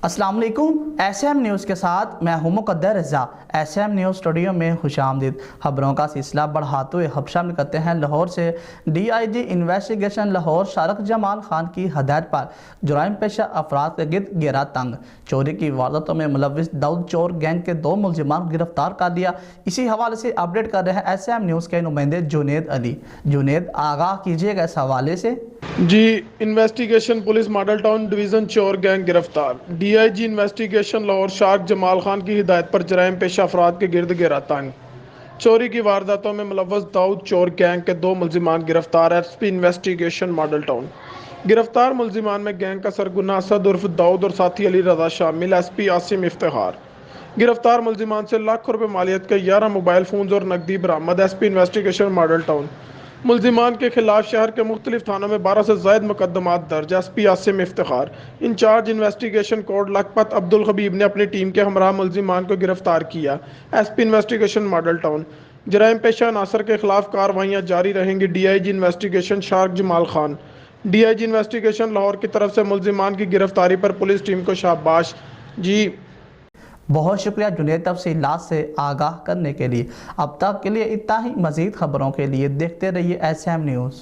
السلام علیکم، S M news کے ساتھ میں ہوں مقدر رضا۔ ایس ایم نیوز اسٹوڈیو میں خوش آمدید۔ خبروں کا سلسلہ بڑھاتے ہوئے اب شامل کرتے ہیں لاہور سے۔ D I G investigation Lahore Shariq Jamal Khan کی ہدایت پر جرائم پیشہ افراد کے گرد گھیرا تنگ۔ چوری کی وارداتوں میں ملوث داؤد چور گینگ کے 2 ملزمان گرفتار کر لیا۔ اسی حوالے سے اپڈیٹ کر رہے ہیں ایس ایم نیوز کے نمائندے جنید علی۔ جنید، آگاہ کیجیے گا اس حوالے سے۔ Investigation police Model Town division چور گینگ گرفتار۔ D I G investigation Lahore Shariq Jamal Khan کی ہدایت پر جرائم پیشہ افراد کے گرد گھیرا تنگ۔ چوری کی وارداتوں میں ملوث داؤد چور گینگ کے 2 ملزمان گرفتار۔ S P investigation model town. گرفتار ملزمان میں گینگ کا سرغنہ اسد عرف داؤد اور ساتھی علی رضا شامل۔ S P Asim Iftikhar. گرفتار ملزمان سے لاکھوں روپے مالیت کے 11 موبائل فونز اور نقدی برآمد۔ S P investigation model town. ملزمان کے خلاف شہر کے مختلف تھانوں میں 12 سے زائد مقدمات درج۔ S P Asim Iftikhar. Incharge investigation Kot Lakhpat Abdul Habib نے اپنی ٹیم کے ہمراہ ملزمان کو گرفتار کیا۔ S P investigation model town. جرائم پیشہ عناصر کے خلاف کارروائیاں جاری رہیں گی۔ D I G investigation Shariq Jamal Khan. D I G investigation Lahore کی طرف سے ملزمان کی گرفتاری پر پولیس ٹیم کو شاباش۔ بہت شکریہ جنید، تفصیلات سے آگاہ کرنے کے لیے۔ اب تک کے لیے اتنا ہی۔ مزید خبروں کے لیے دیکھتے رہیے ایس ایم نیوز۔